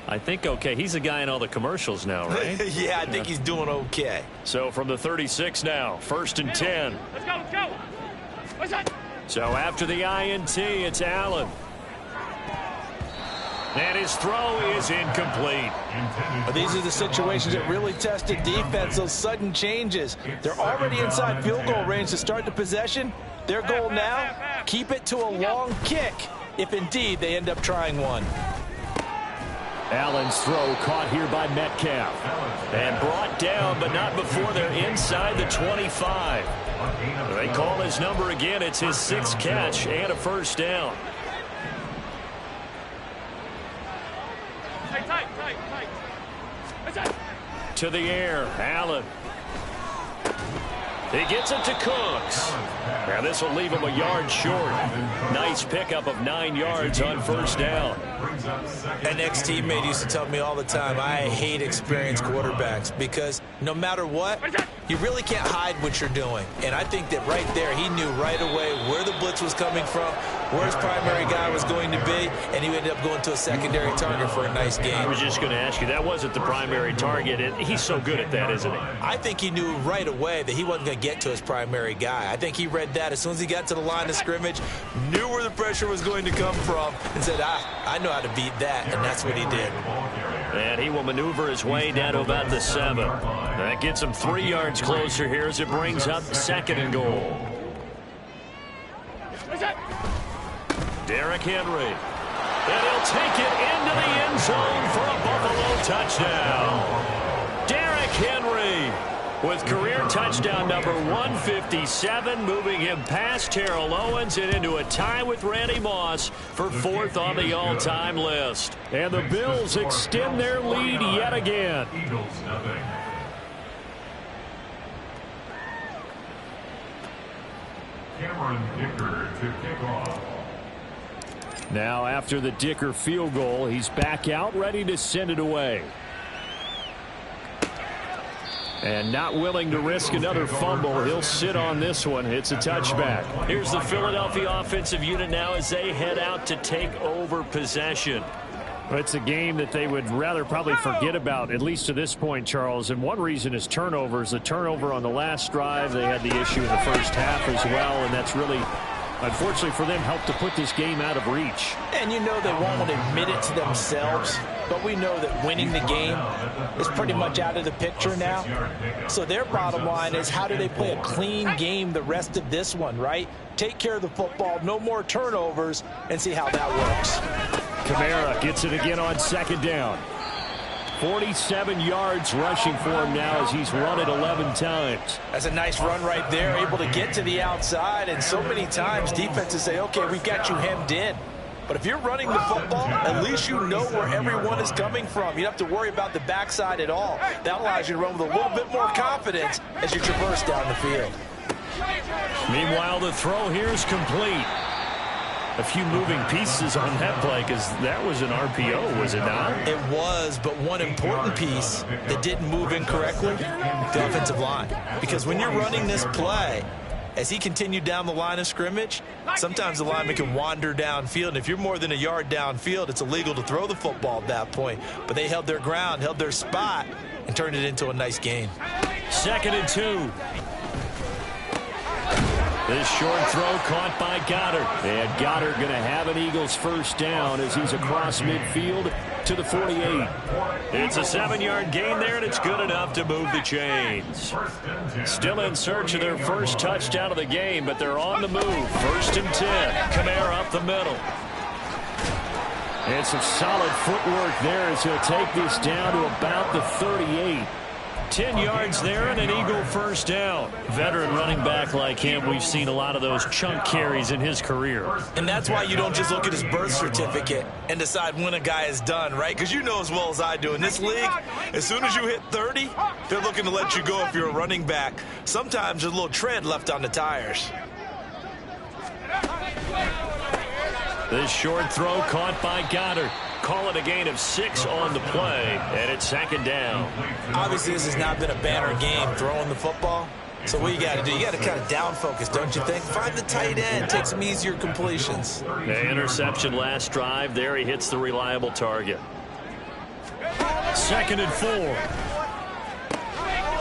I think okay. He's a guy in all the commercials now, right? Yeah, I think he's doing okay. So from the 36 now, 1st and 10. Let's go, let's go. What's that? So after the INT, it's Allen. And his throw is incomplete. These are the situations that really test the defense, those sudden changes. They're already inside field goal range to start the possession. Their goal now, keep it to a long kick, if indeed they end up trying one. Allen's throw caught here by Metcalf. And brought down, but not before they're inside the 25. They call his number again. It's his 6th catch and a first down. To the air, Allen. He gets it to Cooks. Now this will leave him a yard short. Nice pickup of 9 yards on first down. An ex-teammate used to tell me all the time, I hate experienced quarterbacks because no matter what, you really can't hide what you're doing. And I think that right there, he knew right away where the blitz was coming from, where his primary guy was going to be, and he ended up going to a secondary target for a nice game. I was just going to ask you, that wasn't the primary target. He's so good at that, isn't he? I think he knew right away that he wasn't going to get to his primary guy. I think he read that as soon as he got to the line of scrimmage, knew where the pressure was going to come from, and said, I know how to beat that, and that's what he did. And he will maneuver his way down to about the 7. That gets him 3 yards closer here as it brings up 2nd and goal. Derrick Henry. And he'll take it into the end zone for a Buffalo touchdown. Derrick Henry with career touchdown number 157, moving him past Terrell Owens and into a tie with Randy Moss for 4th on the all-time list. And the Bills extend their lead yet again. Eagles nothing. Cameron Dicker to kick off. Now after the Dicker field goal, he's back out ready to send it away. And not willing to risk another fumble. He'll sit on this one. It's a touchback. Here's the Philadelphia offensive unit now as they head out to take over possession. It's a game that they would rather probably forget about, at least to this point, Charles. And one reason is turnovers. The turnover on the last drive, they had the issue in the first half as well. And that's really, unfortunately for them, helped to put this game out of reach. And you know they won't admit it to themselves, but we know that winning the game is pretty much out of the picture now. So their bottom line is, how do they play a clean game the rest of this one, right? Take care of the football, no more turnovers, and see how that works. Kamara gets it again on 2nd down. 47 yards rushing for him now as he's run it 11 times. That's a nice run right there, able to get to the outside, and so many times defenses say, okay, we've got you hemmed in. But if you're running the football, at least you know where everyone is coming from. You don't have to worry about the backside at all. That allows you to run with a little bit more confidence as you traverse down the field. Meanwhile, the throw here is complete. A few moving pieces on that play because that was an RPO, was it not? It was, but one important piece that didn't move incorrectly, the offensive line. Because when you're running this play, as he continued down the line of scrimmage, sometimes the lineman can wander downfield. And if you're more than a yard downfield, it's illegal to throw the football at that point. But they held their ground, held their spot, and turned it into a nice gain. 2nd and 2. This short throw caught by Goddard. And Goddard going to have an Eagles first down as he's across midfield to the 48. It's a 7-yard gain there, and it's good enough to move the chains. Still in search of their first touchdown of the game, but they're on the move. 1st and 10. Kamara up the middle. And some solid footwork there as he'll take this down to about the 38. 10 yards there and an Eagle first down. Veteran running back like him, we've seen a lot of those chunk carries in his career. And that's why you don't just look at his birth certificate and decide when a guy is done, right? Because you know as well as I do, in this league, as soon as you hit 30, they're looking to let you go if you're a running back. Sometimes there's a little tread left on the tires. This short throw caught by Goddard. Call it a gain of 6 on the play, and it's 2nd down. Obviously, this has not been a banner game throwing the football. So what you got to do, you got to kind of down focus, don't you think? Find the tight end, take some easier completions. The interception last drive. There he hits the reliable target. 2nd and 4.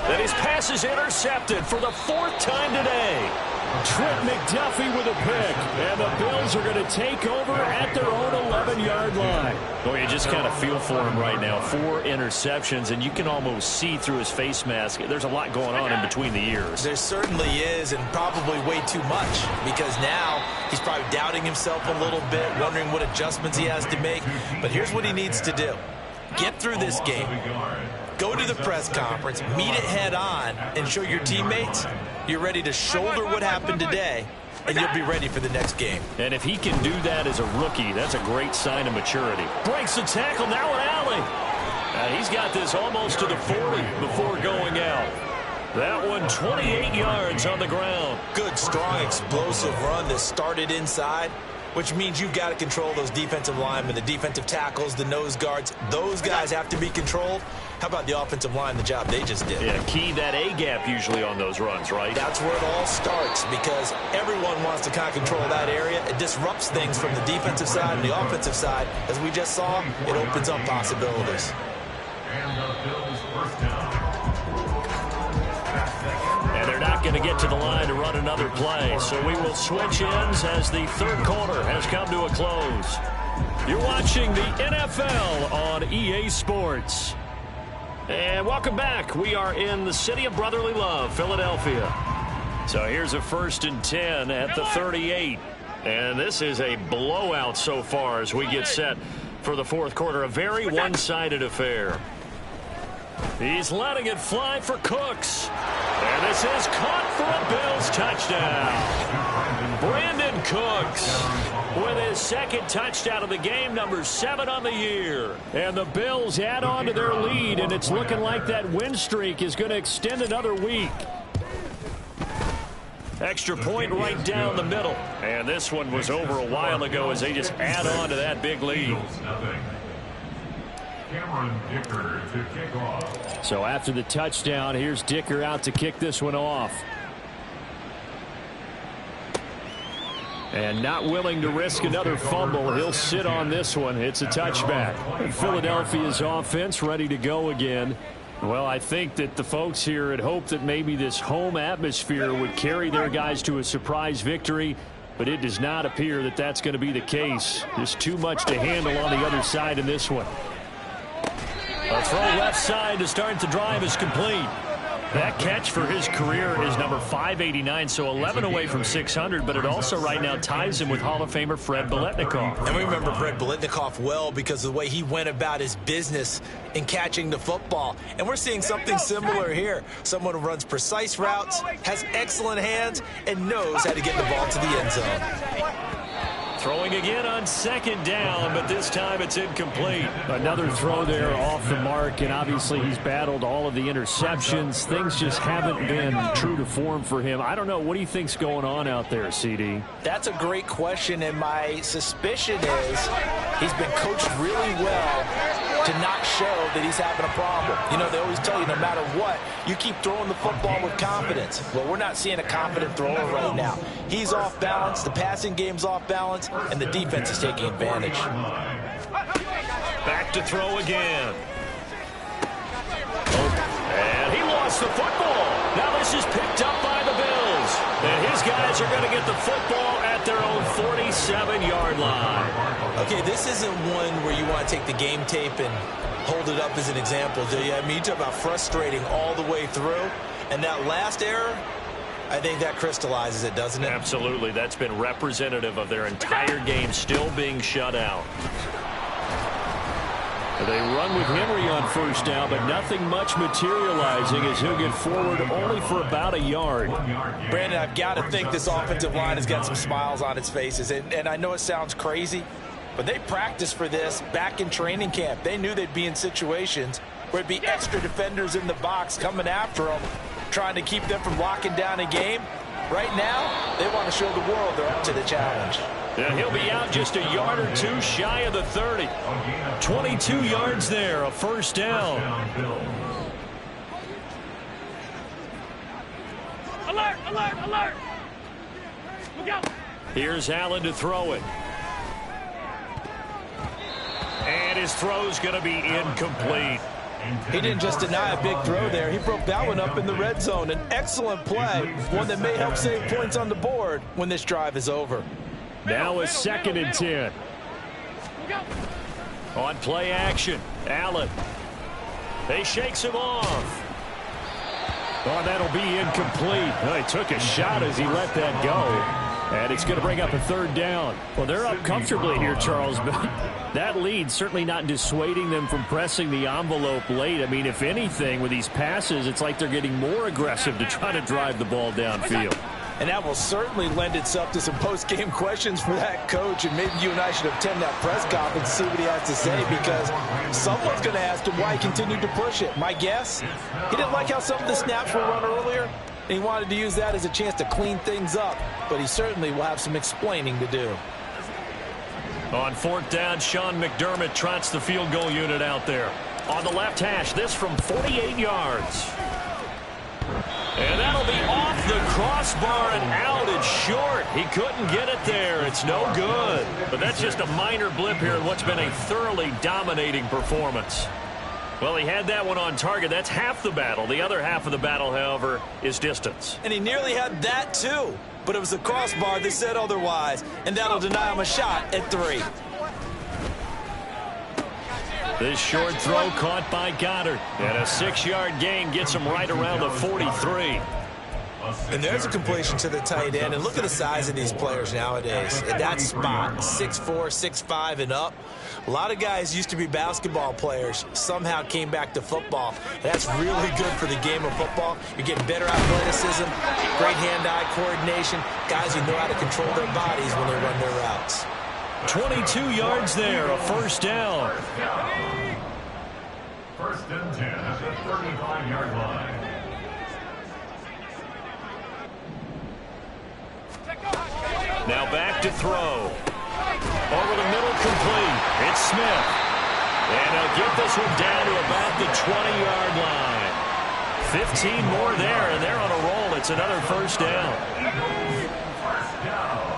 And his pass is intercepted for the 4th time today. Trent McDuffie with a pick, and the Bills are going to take over at their own 11-yard line. Boy, you just kind of feel for him right now. 4 interceptions, and you can almost see through his face mask. There's a lot going on in between the ears. There certainly is, and probably way too much, because now he's probably doubting himself a little bit, wondering what adjustments he has to make. But here's what he needs to do. Get through this game. Go to the press conference, meet it head on, and show your teammates you're ready to shoulder what happened today, and you'll be ready for the next game. And if he can do that as a rookie, that's a great sign of maturity. Breaks the tackle, now an alley. He's got this almost to the 40 before going out. That one 28 yards on the ground. Good, strong, explosive run that started inside, which means you've got to control those defensive linemen, the defensive tackles, the nose guards. Those guys have to be controlled. How about the offensive line, the job they just did? Yeah, key that A-gap usually on those runs, right? That's where it all starts, because everyone wants to kind of control that area. It disrupts things from the defensive side and the offensive side. As we just saw, it opens up possibilities. And the Bills' first down. And they're not going to get to the line to run another play. So we will switch ends as the 3rd quarter has come to a close. You're watching the NFL on EA Sports. And welcome back. We are in the city of brotherly love, Philadelphia. So here's a 1st and 10 at the 38. And this is a blowout so far as we get set for the 4th quarter. A very one-sided affair. He's letting it fly for Cooks. And this is caught for a Bills touchdown. Brandon Cooks with his 2nd touchdown of the game, number 7 on the year. And the Bills add on to their lead, and it's looking like that win streak is going to extend another week. Extra point right down the middle. And this one was over a while ago as they just add on to that big lead. Dicker to kick off. So after the touchdown, here's Dicker out to kick this one off. And not willing to risk another fumble, he'll sit on this one. It's a touchback. Philadelphia's offense ready to go again. Well, I think that the folks here had hoped that maybe this home atmosphere would carry their guys to a surprise victory, but it does not appear that that's going to be the case. There's too much to handle on the other side in this one. A throw left side to start the drive is complete. That catch for his career is number 589, so 11 away from 600, but it also right now ties him with Hall of Famer Fred Biletnikoff. And we remember Fred Biletnikoff well because of the way he went about his business in catching the football. And we're seeing something similar here. Someone who runs precise routes, has excellent hands, and knows how to get the ball to the end zone. Throwing again on 2nd down, but this time it's incomplete. Another throw there off the mark, and obviously he's battled all of the interceptions. Things just haven't been true to form for him. I don't know. What do you think's going on out there, CD? That's a great question, and my suspicion is he's been coached really well to not show that he's having a problem. You know, they always tell you no matter what, you keep throwing the football with confidence. Well, we're not seeing a confident thrower right now. He's off balance, the passing game's off balance, and the defense is taking advantage. Back to throw again. And he lost the football. Now this is picked up by the Bills. And his guys are going to get the football at their own 47-yard line. Okay, this isn't one where you want to take the game tape and hold it up as an example, do you? I mean, you talk about frustrating all the way through. And that last error, I think that crystallizes it, doesn't it? Absolutely. That's been representative of their entire game still being shut out. They run with Henry on 1st down, but nothing much materializing as he'll get forward only for about a yard. Brandon, I've got to think this offensive line has got some smiles on its faces. And I know it sounds crazy, but they practiced for this back in training camp. They knew they'd be in situations where it'd be extra defenders in the box coming after them, trying to keep them from locking down a game. Right now, they want to show the world they're up to the challenge. Yeah, he'll be out just a yard or two shy of the 30. 22 yards there, a 1st down. Alert, alert, alert. Look out. Here's Allen to throw it. And his throw's going to be incomplete. He didn't just deny a big throw there. He broke that one up in the red zone. An excellent play, one that may help save points on the board when this drive is over. Now a 2nd and 10. On play action, Allen. He shakes him off. Oh, that'll be incomplete. Well, he took a shot as he let that go. And it's going to bring up a 3rd down. Well, they're up comfortably here, Charles, but that lead certainly not dissuading them from pressing the envelope late. I mean, if anything, with these passes, it's like they're getting more aggressive to try to drive the ball downfield. And that will certainly lend itself to some post-game questions for that coach. And maybe you and I should attend that press conference and see what he has to say, because someone's going to ask him why he continued to push it. My guess, he didn't like how some of the snaps were run earlier, and he wanted to use that as a chance to clean things up. But he certainly will have some explaining to do. On 4th down, Sean McDermott trots the field goal unit out there. On the left hash, this from 48 yards. And that'll be off the crossbar and out. It's short. He couldn't get it there. It's no good. But that's just a minor blip here in what's been a thoroughly dominating performance. Well, he had that one on target. That's half the battle. The other half of the battle, however, is distance. And he nearly had that, too. But it was the crossbar that said otherwise. And that'll deny him a shot at 3. This short throw caught by Goddard. And a 6-yard gain gets him right around the 43. And there's a completion to the tight end. And look at the size of these players nowadays. At that spot, 6'4", 6'5", and up. A lot of guys used to be basketball players, somehow came back to football. That's really good for the game of football. You're getting better athleticism, great hand-eye coordination, guys who know how to control their bodies when they run their routes. 22 yards there, a 1st down. 1st and 10 at the 35-yard line. Now back to throw. Over the middle, complete. It's Smith. And he'll get this one down to about the 20-yard line. 15 more there, and they're on a roll. It's another 1st down. 1st down.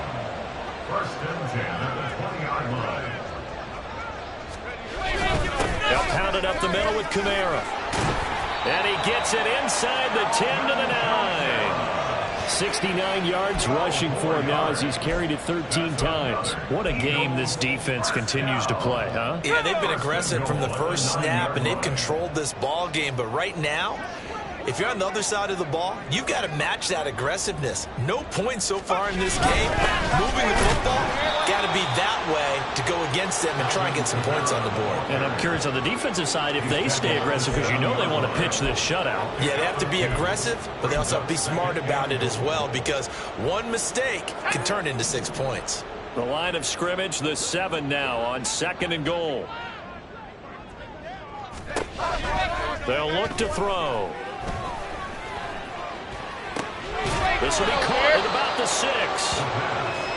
1st and 10 at the 20-yard line. They'll pound it up the middle with Kamara. And he gets it inside the 10 to the 9. 69 yards rushing for him now as he's carried it 13 times. What a game this defense continues to play, huh? Yeah, they've been aggressive from the first snap, and they've controlled this ball game. But right now, if you're on the other side of the ball, you've got to match that aggressiveness. No points so far in this game. Moving the football, got to be that way to go against them and try and get some points on the board. And I'm curious on the defensive side if they stay aggressive, because you know they want to pitch this shutout. Yeah, they have to be aggressive, but they also have to be smart about it as well, because one mistake can turn into 6 points. The line of scrimmage, the 7 now on 2nd and goal. They'll look to throw. This will be caught at about the 6.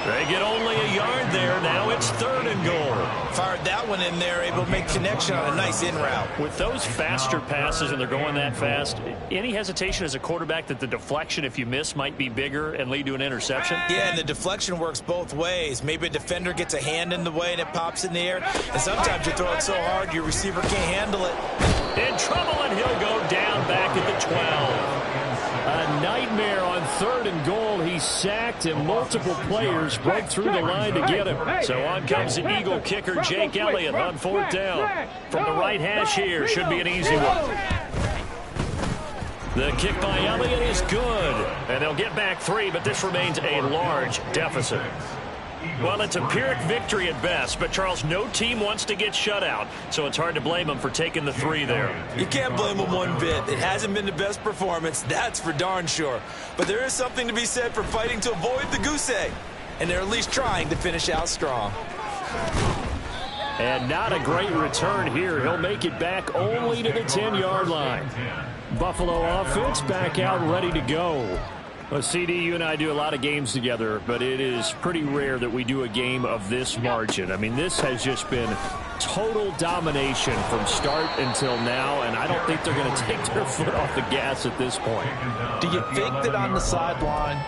They get only a yard there. Now it's 3rd and goal. Fired that one in there, able to make connection on a nice in route. With those faster passes and they're going that fast, any hesitation as a quarterback that the deflection, if you miss, might be bigger and lead to an interception? Yeah, and the deflection works both ways. Maybe a defender gets a hand in the way and it pops in the air. And sometimes you throw it so hard your receiver can't handle it. In trouble, and he'll go down back at the 12. A nightmare on 3rd and goal. He sacked, and multiple players broke through the line to get him. So on comes the Eagle kicker, Jake Elliott, on 4th down. From the right hash here, should be an easy one. The kick by Elliott is good. And they'll get back 3, but this remains a large deficit. Well, it's a Pyrrhic victory at best, but, Charles, no team wants to get shut out, so it's hard to blame them for taking the 3 there. You can't blame them one bit. It hasn't been the best performance, that's for darn sure. But there is something to be said for fighting to avoid the goose egg, and they're at least trying to finish out strong. And not a great return here. He'll make it back only to the 10-yard line. Buffalo offense back out ready to go. Well, CD, you and I do a lot of games together, but it is pretty rare that we do a game of this margin. I mean, this has just been total domination from start until now, and I don't think they're going to take their foot off the gas at this point. Do you think that on the sideline,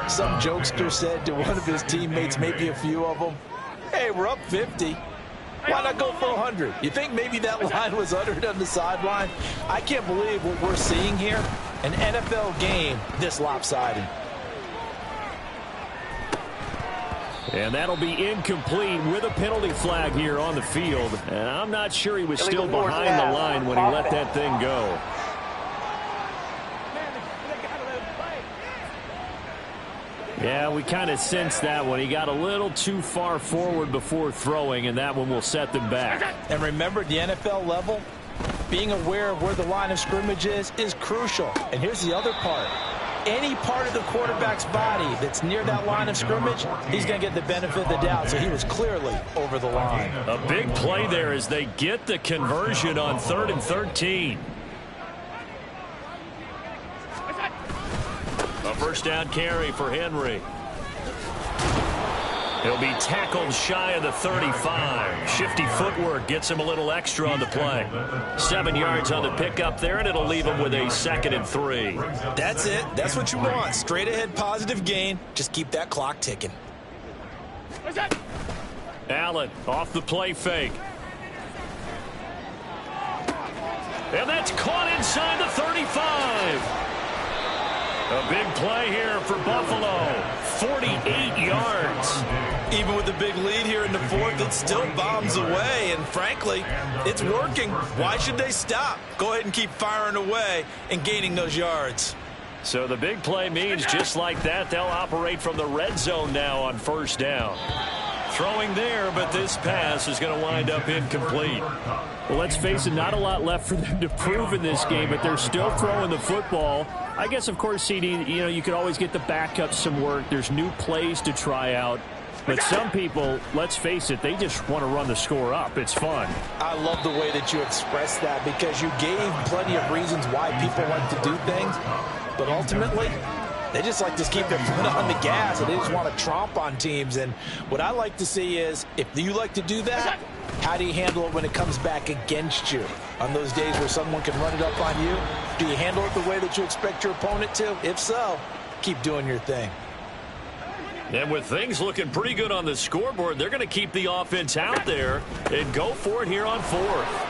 some jokester said to one of his teammates, maybe a few of them, hey, we're up 50. Why not go for 100? You think maybe that line was uttered on the sideline? I can't believe what we're seeing here. An NFL game this lopsided. And that'll be incomplete with a penalty flag here on the field. And I'm not sure he was still behind the line when he let that thing go. Yeah, we kind of sensed that one. He got a little too far forward before throwing, and that one will set them back. And remember, at the NFL level, being aware of where the line of scrimmage is crucial. And here's the other part. Any part of the quarterback's body that's near that line of scrimmage, he's going to get the benefit of the doubt. So he was clearly over the line. A big play there as they get the conversion on 3rd and 13. A first down carry for Henry. He'll be tackled shy of the 35. Shifty footwork gets him a little extra on the play. 7 yards on the pickup there, and it'll leave him with a 2nd and 3. That's it. That's what you want. Straight ahead positive gain. Just keep that clock ticking. Allen off the play fake. And that's caught inside the 35. A big play here for Buffalo. 48 yards. Even with the big lead here in the 4th, it still bombs away. And frankly, it's working. Why should they stop? Go ahead and keep firing away and gaining those yards. So the big play means just like that, they'll operate from the red zone now on 1st down. Throwing there, but this pass is going to wind up incomplete. Well, let's face it, not a lot left for them to prove in this game, but they're still throwing the football. I guess, of course, CD, you could always get the backup some work. There's new plays to try out. But some people, let's face it, they just want to run the score up. It's fun. I love the way that you expressed that because you gave plenty of reasons why people like to do things. But ultimately, they just like to keep their foot on the gas, and they just want to tromp on teams. And what I like to see is, if you like to do that, how do you handle it when it comes back against you? On those days where someone can run it up on you, do you handle it the way that you expect your opponent to? If so, keep doing your thing. And with things looking pretty good on the scoreboard, they're going to keep the offense out there and go for it here on 4th.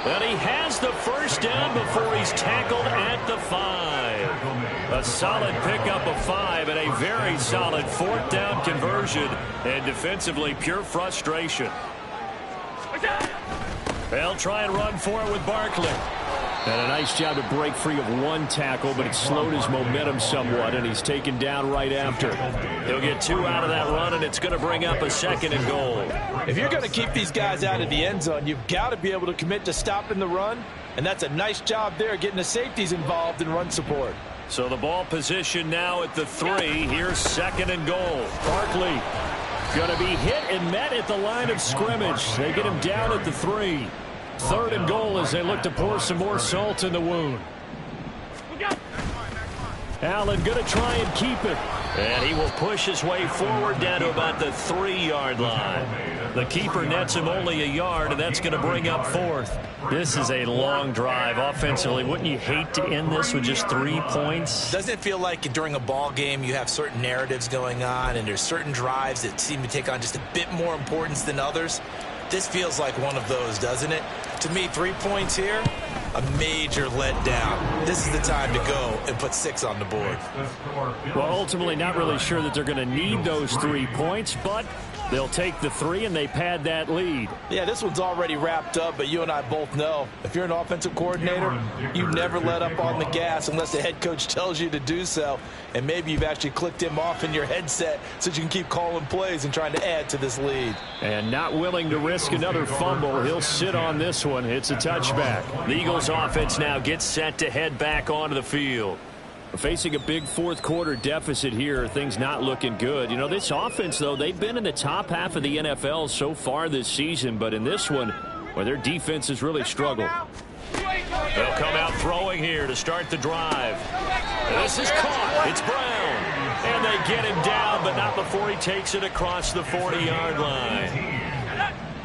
And he has the first down before he's tackled at the 5. A solid pickup of 5 and a very solid 4th down conversion. And defensively, pure frustration. They'll try and run for it with Barkley. And a nice job to break free of one tackle, but it slowed his momentum somewhat, and he's taken down right after. He'll get 2 out of that run, and it's going to bring up a 2nd and goal. If you're going to keep these guys out of the end zone, you've got to be able to commit to stopping the run, and that's a nice job there, getting the safeties involved in run support. So the ball position now at the 3. Here's 2nd and goal. Barkley going to be hit and met at the line of scrimmage. They get him down at the 3. 3rd and goal as they look to pour some more salt in the wound. Allen going to try and keep it. And he will push his way forward down to about the 3-yard line. The keeper nets him only a yard, and that's going to bring up 4th. This is a long drive offensively. Wouldn't you hate to end this with just 3 points? Doesn't it feel like during a ball game you have certain narratives going on, and there's certain drives that seem to take on just a bit more importance than others? This feels like one of those, doesn't it? To me, 3 points here, a major letdown. This is the time to go and put 6 on the board. Well, ultimately, not really sure that they're going to need those 3 points, but they'll take the 3 and they pad that lead. Yeah, this one's already wrapped up, but you and I both know if you're an offensive coordinator, you never let up on the gas unless the head coach tells you to do so. And maybe you've actually clicked him off in your headset so you can keep calling plays and trying to add to this lead. And not willing to risk another fumble. He'll sit on this one. It's a touchback. The Eagles offense now gets set to head back onto the field. Facing a big 4th quarter deficit here, things not looking good. You know, this offense, though, they've been in the top half of the NFL so far this season, but in this one, where their defense has really struggled. They'll come out throwing here to start the drive. This is caught. It's Brown. And they get him down, but not before he takes it across the 40-yard line.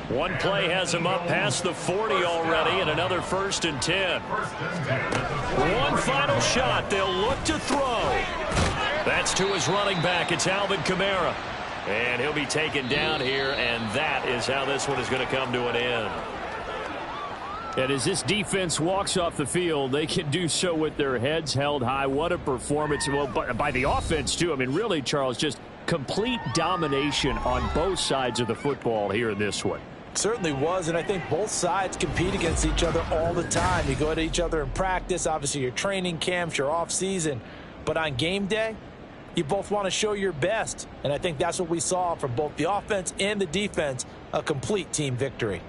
One play has him up past the 40 already, and another 1st and 10. One final shot. They'll look to throw. That's to his running back. It's Alvin Kamara. And he'll be taken down here, and that is how this one is going to come to an end. And as this defense walks off the field, they can do so with their heads held high. What a performance. Well, by the offense, too. I mean, really, Charles, just complete domination on both sides of the football here in this one. Certainly was, and I think both sides compete against each other all the time. You go at each other in practice, obviously your training camps, your off-season. But on game day, you both want to show your best. And I think that's what we saw from both the offense and the defense, a complete team victory.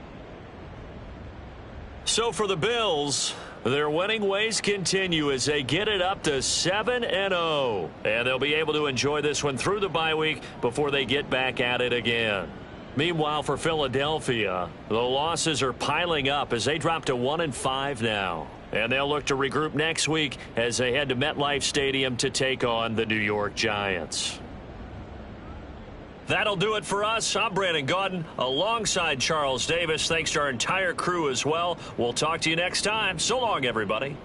So for the Bills, their winning ways continue as they get it up to 7-0. And they'll be able to enjoy this one through the bye week before they get back at it again. Meanwhile, for Philadelphia, the losses are piling up as they drop to 1-5 now. And they'll look to regroup next week as they head to MetLife Stadium to take on the New York Giants. That'll do it for us. I'm Brandon Gaudin alongside Charles Davis. Thanks to our entire crew as well. We'll talk to you next time. So long, everybody.